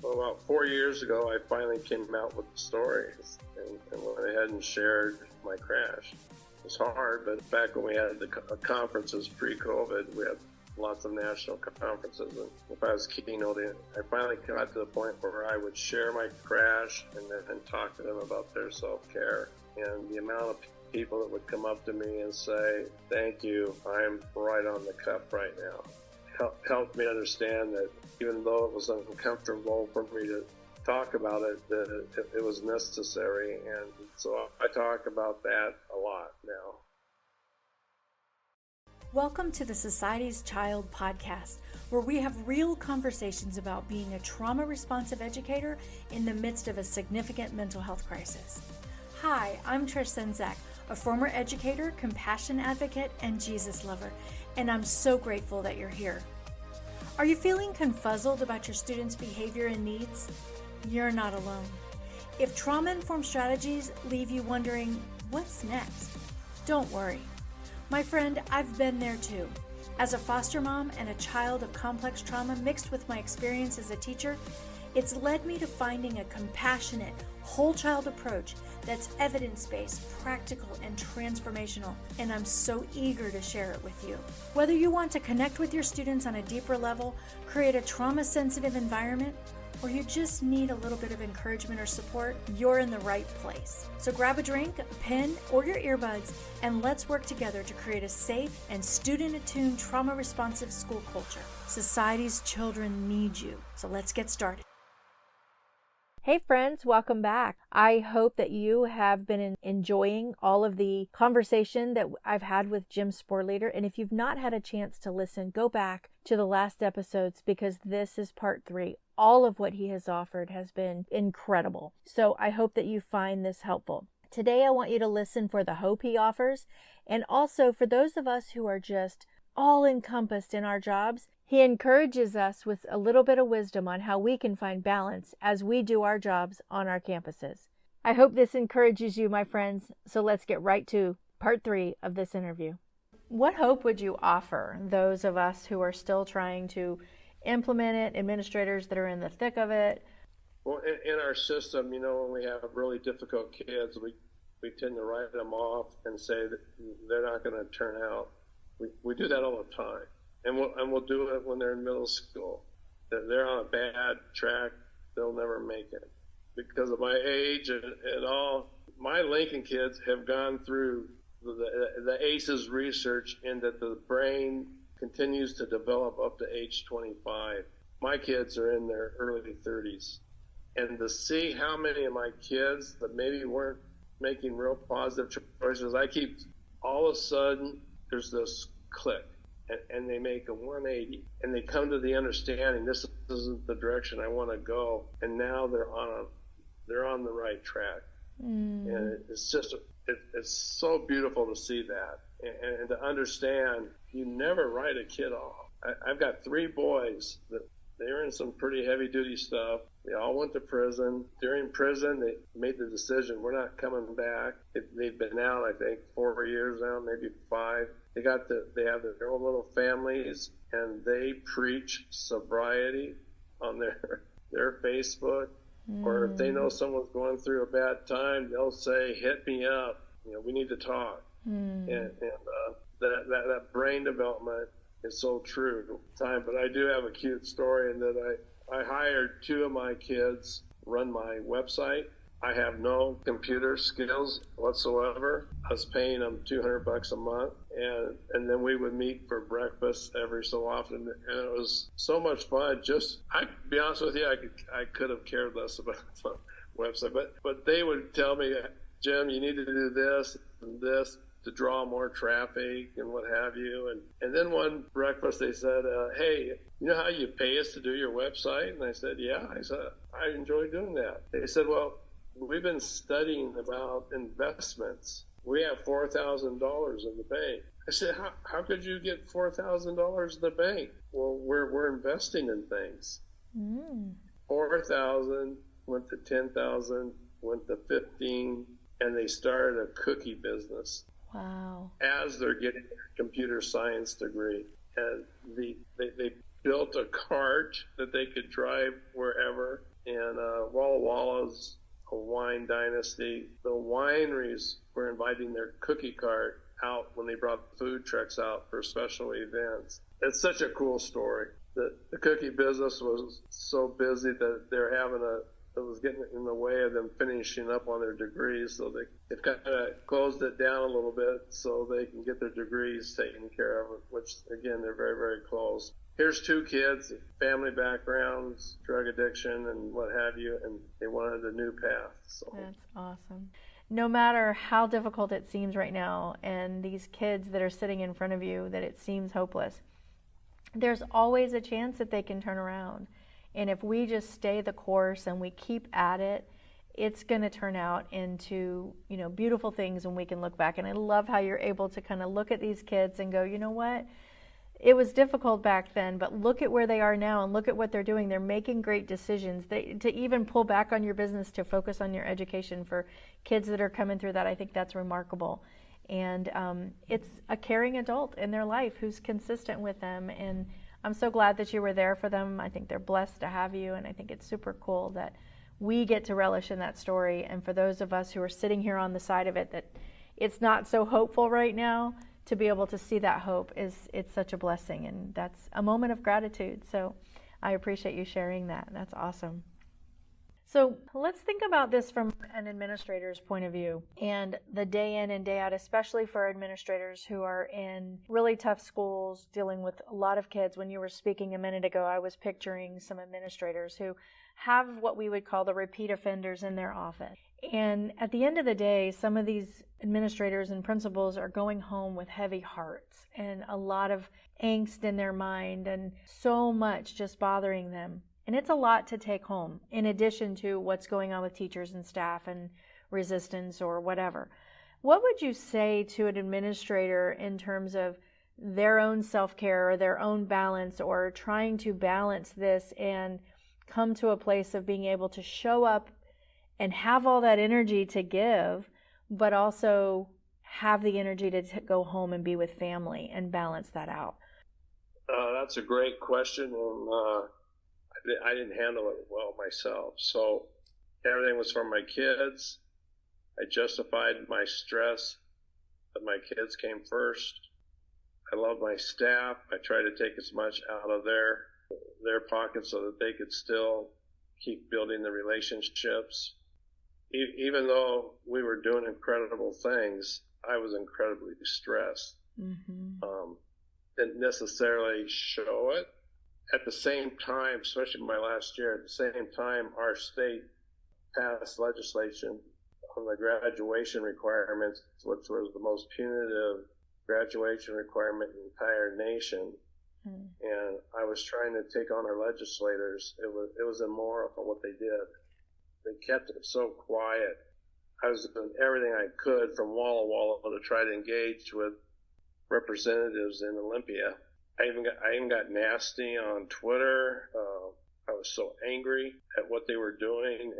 Well, about 4 years ago, I finally came out with the story and went ahead and shared my crash. It was hard, but back when we had the conferences pre-COVID, we had lots of national conferences, and if I was keynoting, I finally got to the point where I would share my crash and talk to them about their self-care. And the amount of people that would come up to me and say, "Thank you, I'm right on the cuff right now," helped me understand that even though it was uncomfortable for me to talk about it, that it was necessary. And so I talk about that a lot now. Welcome to the Society's Child podcast, where we have real conversations about being a trauma-responsive educator in the midst of a significant mental health crisis. Hi, I'm Trish Senzak, a former educator, compassion advocate, and Jesus lover, and I'm so grateful that you're here. Are you feeling confuzzled about your students' behavior and needs? You're not alone. If trauma-informed strategies leave you wondering, what's next? Don't worry. My friend, I've been there too. As a foster mom and a child of complex trauma mixed with my experience as a teacher, it's led me to finding a compassionate, whole child approach that's evidence-based, practical, and transformational, and I'm so eager to share it with you. Whether you want to connect with your students on a deeper level, create a trauma-sensitive environment, or you just need a little bit of encouragement or support, you're in the right place. So grab a drink, a pen, or your earbuds, and let's work together to create a safe and student-attuned trauma-responsive school culture. Society's children need you, so let's get started. Hey friends, welcome back. I hope that you have been enjoying all of the conversation that I've had with Jim Sporleader. And if you've not had a chance to listen, go back to the last episodes because this is part 3. All of what he has offered has been incredible. So I hope that you find this helpful. Today, I want you to listen for the hope he offers. And also for those of us who are just all encompassed in our jobs, he encourages us with a little bit of wisdom on how we can find balance as we do our jobs on our campuses. I hope this encourages you, my friends. So let's get right to part 3 of this interview. What hope would you offer those of us who are still trying to implement it, administrators that are in the thick of it? Well, in our system, when we have really difficult kids, we tend to write them off and say that they're not going to turn out. We do that all the time. And we'll do it when they're in middle school. That they're on a bad track, they'll never make it. Because of my age and all, my Lincoln kids have gone through the ACEs research in that the brain continues to develop up to age 25. My kids are in their early 30s. And to see how many of my kids that maybe weren't making real positive choices, all of a sudden, there's this click. And they make a 180, and they come to the understanding this isn't the direction I want to go, and now they're on the right track. And it's so beautiful to see that and to understand you never write a kid off. I've got 3 boys that they're in some pretty heavy duty stuff. They all went to prison. During prison, they made the decision we're not coming back. They've been out, I think, 4 years now, maybe 5. They have their own little families, and they preach sobriety on their Facebook. Or if they know someone's going through a bad time, they'll say, "Hit me up. We need to talk." And that brain development is so true. But I do have a cute story in that I hired 2 of my kids run my website. I have no computer skills whatsoever. I was paying them $200 a month, and then we would meet for breakfast every so often, and it was so much fun. I be honest with you, I could have cared less about the website, but they would tell me, "Jim, you need to do this and this to draw more traffic and what have you." And then one breakfast they said, "Hey, you know how you pay us to do your website?" And I said, "Yeah." I said, "I enjoy doing that." They said, "Well, we've been studying about investments. We have $4,000 in the bank." I said, how could you get $4,000 in the bank? Well, we're investing in things. 4,000 went to 10,000, went to 15, and they started a cookie business. Wow. As they're getting their computer science degree. And they built a cart that they could drive wherever. And Walla Walla's a wine dynasty. The wineries were inviting their cookie cart out when they brought food trucks out for special events. It's such a cool story. The cookie business was so busy that it was getting in the way of them finishing up on their degrees, so they've kind of closed it down a little bit so they can get their degrees taken care of, which, again, they're very, very close. Here's two kids, family backgrounds, drug addiction, and what have you, and they wanted a new path. So. That's awesome. No matter how difficult it seems right now, and these kids that are sitting in front of you, that it seems hopeless, there's always a chance that they can turn around. And if we just stay the course and we keep at it, it's going to turn out into, beautiful things when we can look back. And I love how you're able to kind of look at these kids and go, you know what? It was difficult back then, but look at where they are now and look at what they're doing. They're making great decisions. To even pull back on your business to focus on your education for kids that are coming through that, I think that's remarkable. And it's a caring adult in their life who's consistent with them. And I'm so glad that you were there for them. I think they're blessed to have you, and I think it's super cool that we get to relish in that story. And for those of us who are sitting here on the side of it, that it's not so hopeful right now, to be able to see that hope it's such a blessing, and that's a moment of gratitude. So I appreciate you sharing that. That's awesome. So let's think about this from an administrator's point of view, and the day in and day out, especially for administrators who are in really tough schools dealing with a lot of kids. When you were speaking a minute ago, I was picturing some administrators who have what we would call the repeat offenders in their office. And at the end of the day, some of these administrators and principals are going home with heavy hearts and a lot of angst in their mind and so much just bothering them. And it's a lot to take home, in addition to what's going on with teachers and staff and resistance or whatever. What would you say to an administrator in terms of their own self-care or their own balance, or trying to balance this and come to a place of being able to show up and have all that energy to give, but also have the energy to go home and be with family and balance that out? That's a great question. And I didn't handle it well myself. So everything was for my kids. I justified my stress, but my kids came first. I love my staff. I tried to take as much out of their pockets so that they could still keep building the relationships. Even though we were doing incredible things, I was incredibly stressed. Mm-hmm. Didn't necessarily show it. At the same time, especially my last year, at the same time, our state passed legislation on the graduation requirements, which was the most punitive graduation requirement in the entire nation. Mm. And I was trying to take on our legislators. It was immoral what they did. They kept it so quiet. I was doing everything I could from Walla Walla to try to engage with representatives in Olympia. I even got nasty on Twitter. I was so angry at what they were doing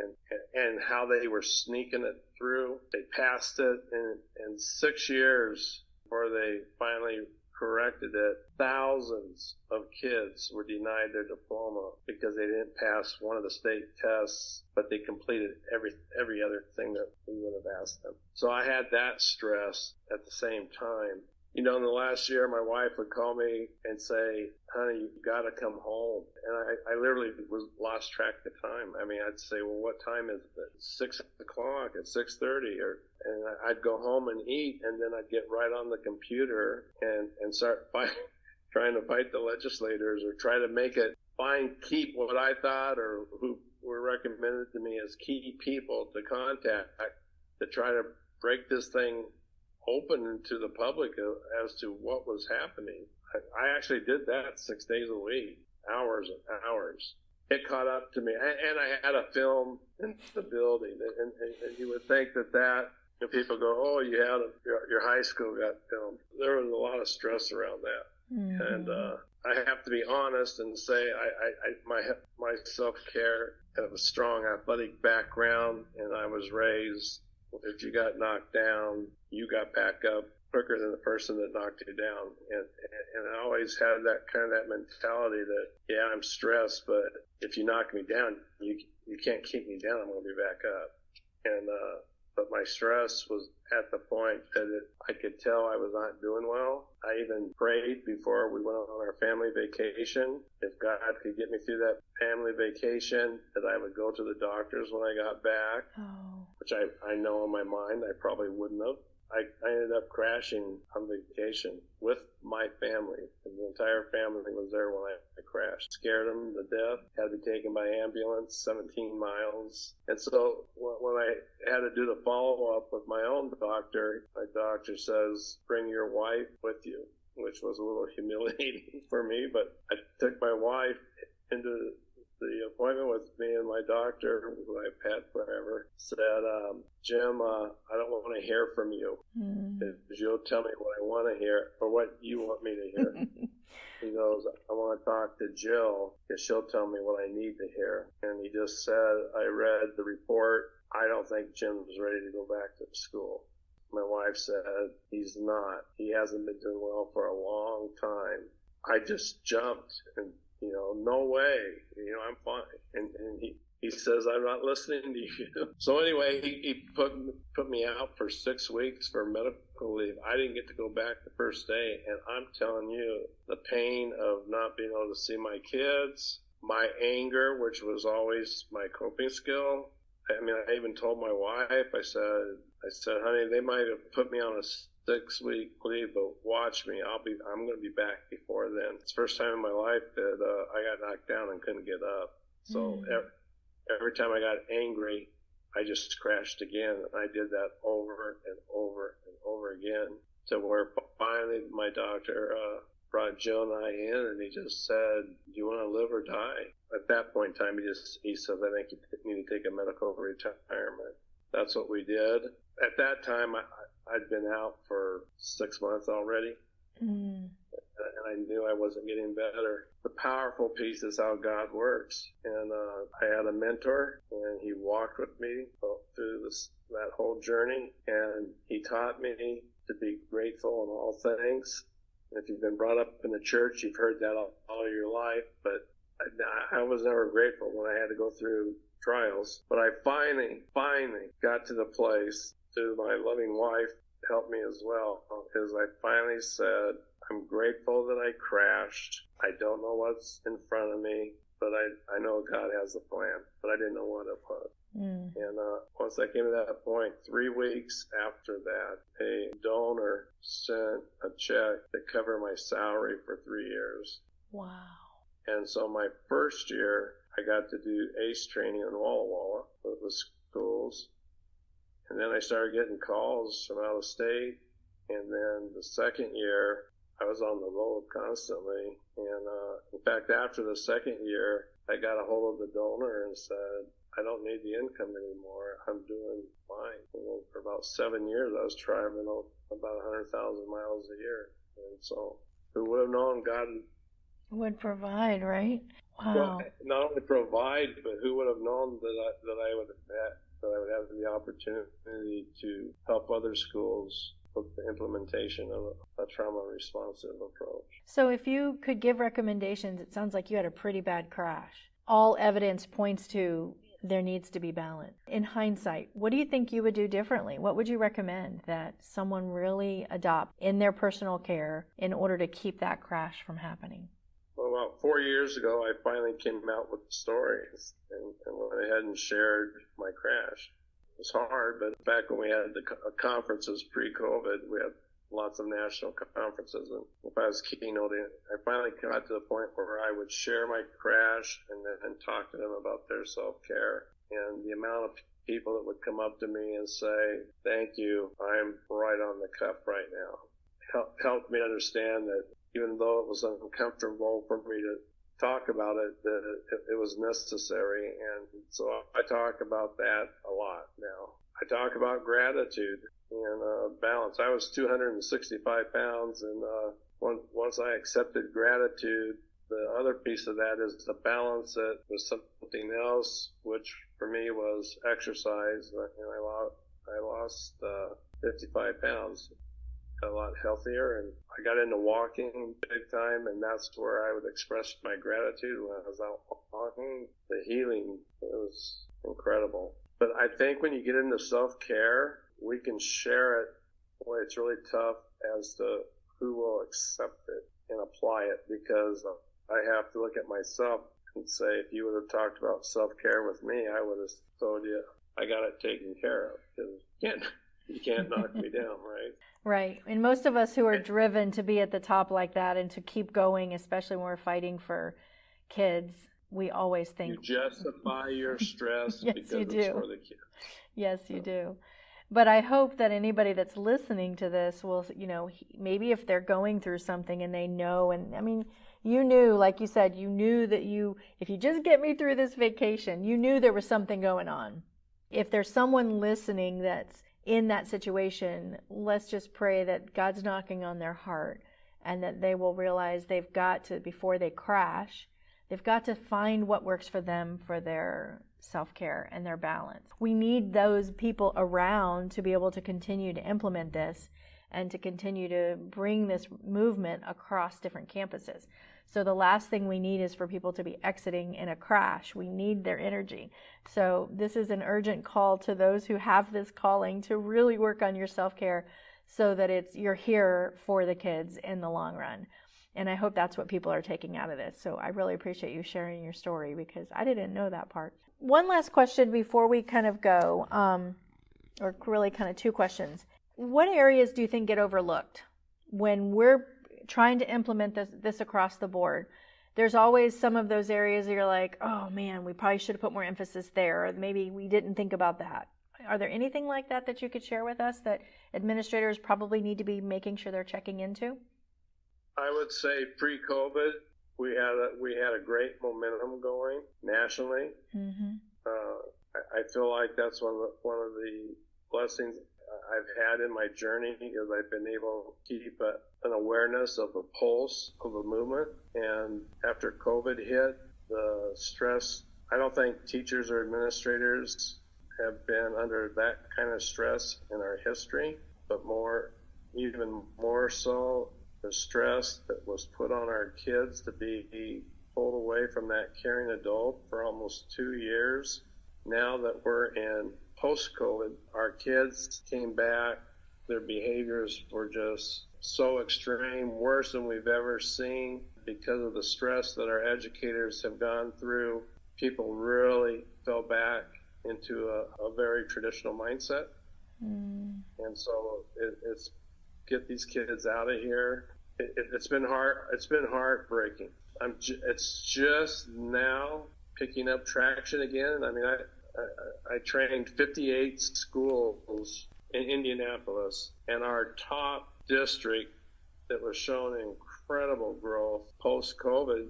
and how they were sneaking it through. They passed it in 6 years before they finally corrected it. Thousands of kids were denied their diploma because they didn't pass one of the state tests, but they completed every other thing that we would have asked them. So I had that stress at the same time. In the last year, my wife would call me and say, honey, you've got to come home. And I literally lost track of time. I mean, I'd say, well, what time is it? 6 o'clock, at 6:30. And I'd go home and eat, and then I'd get right on the computer and start trying to fight the legislators or try to keep what I thought or who were recommended to me as key people to contact to try to break this thing open to the public as to what was happening. I actually did that 6 days a week, hours and hours. It caught up to me. And I had a film in the building. And you would think that if people go, oh, you had your high school got filmed. There was a lot of stress around that. Mm-hmm. And I have to be honest and say my self-care, I have a strong athletic background, and I was raised, if you got knocked down, you got back up. quicker than the person that knocked you down. And I always had that mentality that, yeah, I'm stressed, but if you knock me down, you can't keep me down. I'm going to be back up. And, but my stress was at the point that I could tell I was not doing well. I even prayed before we went on our family vacation. If God could get me through that family vacation, that I would go to the doctors when I got back, which I know in my mind I probably wouldn't have. I ended up crashing on vacation with my family, and the entire family was there when I crashed. Scared them to death, had to be taken by ambulance, 17 miles. And so when I had to do the follow-up with my own doctor, my doctor says, bring your wife with you, which was a little humiliating for me, but I took my wife into the appointment with me, and my doctor, who I've had forever, said, Jim, I don't want to hear from you. You'll tell me what I want to hear or what you want me to hear. He goes, I want to talk to Jill because she'll tell me what I need to hear. And he just said, I read the report. I don't think Jim's ready to go back to school. My wife said, he's not. He hasn't been doing well for a long time. I just jumped and, no way, I'm fine. And he says, I'm not listening to you. So anyway, he put me out for 6 weeks for medical leave. I didn't get to go back the first day. And I'm telling you, the pain of not being able to see my kids, my anger, which was always my coping skill. I mean, I even told my wife, I said, honey, they might have put me on a 6-week leave, but watch me. I'm going to be back before then. It's the first time in my life that I got knocked down and couldn't get up. So every time I got angry, I just crashed again. And I did that over and over and over again to where finally my doctor brought Jill and I in, and he just said, do you want to live or die? At that point in time, he said, I think you need to take a medical retirement. That's what we did. At that time, I'd been out for 6 months already, and I knew I wasn't getting better. The powerful piece is how God works. And I had a mentor, and he walked with me through that whole journey, and he taught me to be grateful in all things. If you've been brought up in the church, you've heard that all your life, but I was never grateful when I had to go through trials. But I finally got to the place, to my loving wife helped me as well, is I finally said, I'm grateful that I crashed. I don't know what's in front of me, but I know God has a plan, but I didn't know what it was. And once I came to that point, 3 weeks after that, a donor sent a check to cover my salary for 3 years. Wow. And so my first year, I got to do ACE training in Walla Walla with the schools. And then I started getting calls from out of state. And then the second year, I was on the road constantly. And in fact, after the second year, I got a hold of the donor and said, I don't need the income anymore. I'm doing fine. And for about 7 years, I was traveling about 100,000 miles a year. And so who would have known God would provide, right? Wow. Well, not only provide, but who would have known that I would have the opportunity to help other schools with the implementation of a trauma-responsive approach. So if you could give recommendations, it sounds like you had a pretty bad crash. All evidence points to there needs to be balance. In hindsight, what do you think you would do differently? What would you recommend that someone really adopt in their personal care in order to keep that crash from happening? Well, about 4 years ago, I finally came out with the stories and went ahead and shared my crash. It was hard, but back when we had the conferences pre-COVID, we had lots of national conferences, and if I was keynoting, I finally got to the point where I would share my crash and then talk to them about their self-care. And the amount of people that would come up to me and say, thank you, I'm right on the cuff right now, helped me understand that even though it was uncomfortable for me to talk about it, that it was necessary. And so I talk about that a lot now. I talk about gratitude and balance. I was 265 pounds, and once I accepted gratitude, the other piece of that is to balance it with something else, which for me was exercise. And I lost 55 pounds. a lot healthier, and I got into walking big time, and that's where I would express my gratitude when I was out walking. The healing, it was incredible. But I think when you get into self-care, we can share it. Boy, it's really tough as to who will accept it and apply it, because I have to look at myself and say, if you would have talked about self-care with me, I would have told you I got it taken care of, because you can't knock me down, right? Right. And most of us who are driven to be at the top like that and to keep going, especially when we're fighting for kids, we always think... You justify your stress yes, because you it's do. for the kids. Yes, you do. But I hope that anybody that's listening to this will, maybe if they're going through something and they know, and I mean, you knew, like you said, you knew that if you just get me through this vacation, you knew there was something going on. If there's someone listening that's in that situation, let's just pray that God's knocking on their heart and that they will realize they've got to, before they crash, they've got to find what works for them for their self-care and their balance. We need those people around to be able to continue to implement this and to continue to bring this movement across different campuses. So the last thing we need is for people to be exiting in a crash. We need their energy. So this is an urgent call to those who have this calling to really work on your self-care so that you're here for the kids in the long run. And I hope that's what people are taking out of this. So I really appreciate you sharing your story, because I didn't know that part. One last question before we kind of go, or really kind of two questions. What areas do you think get overlooked when we're trying to implement this across the board? There's always some of those areas that you're like, oh man, we probably should have put more emphasis there, or maybe we didn't think about that. Are there anything like that you could share with us that administrators probably need to be making sure they're checking into? I would say pre-COVID, we had a great momentum going nationally. Mm-hmm. I feel like that's one of the blessings I've had in my journey, is I've been able to keep an awareness of the pulse of the movement. And after COVID hit, the stress, I don't think teachers or administrators have been under that kind of stress in our history, but even more so, the stress that was put on our kids to be pulled away from that caring adult for almost 2 years. Now that we're in post-COVID, our kids came back. Their behaviors were just so extreme, worse than we've ever seen, because of the stress that our educators have gone through. People really fell back into a very traditional mindset. And so it's get these kids out of here. It's been hard. It's been heartbreaking. It's just now picking up traction again. I mean, I trained 58 schools in Indianapolis, and our top district that was showing incredible growth post-COVID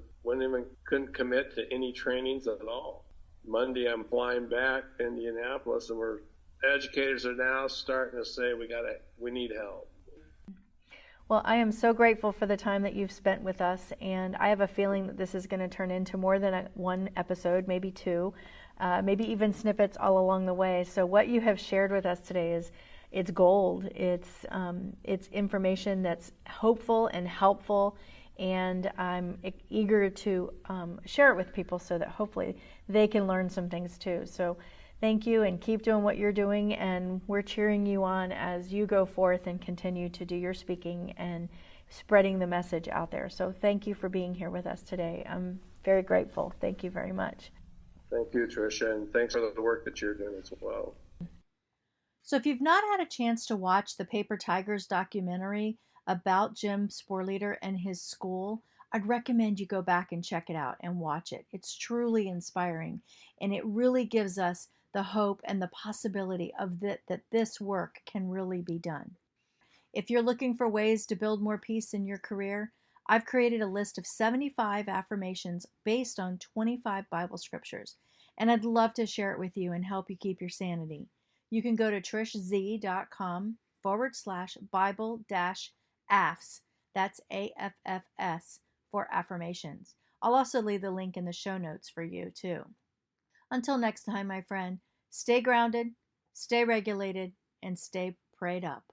couldn't commit to any trainings at all. Monday, I'm flying back to Indianapolis, and educators are now starting to say we need help. Well, I am so grateful for the time that you've spent with us, and I have a feeling that this is going to turn into more than one episode, maybe two, maybe even snippets all along the way. So what you have shared with us today it's gold. It's information that's hopeful and helpful, and I'm eager to share it with people so that hopefully they can learn some things too. So thank you, and keep doing what you're doing, and we're cheering you on as you go forth and continue to do your speaking and spreading the message out there. So thank you for being here with us today. I'm very grateful. Thank you very much. Thank you, Tricia, and thanks for the work that you're doing as well. So if you've not had a chance to watch the Paper Tigers documentary about Jim Sporleder and his school, I'd recommend you go back and check it out and watch it. It's truly inspiring, and it really gives us the hope and the possibility of that this work can really be done. If you're looking for ways to build more peace in your career, I've created a list of 75 affirmations based on 25 Bible scriptures, and I'd love to share it with you and help you keep your sanity. You can go to trishz.com/Bible-AFFS. That's AFFS for affirmations. I'll also leave the link in the show notes for you too. Until next time, my friend, stay grounded, stay regulated, and stay prayed up.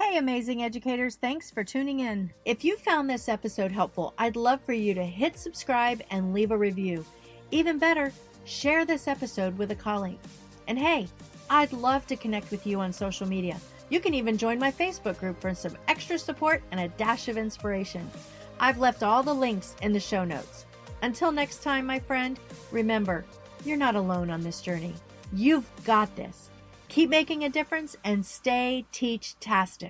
Hey, amazing educators, thanks for tuning in. If you found this episode helpful, I'd love for you to hit subscribe and leave a review. Even better, share this episode with a colleague. And hey, I'd love to connect with you on social media. You can even join my Facebook group for some extra support and a dash of inspiration. I've left all the links in the show notes. Until next time, my friend, remember, you're not alone on this journey. You've got this. Keep making a difference and stay teach-tastic.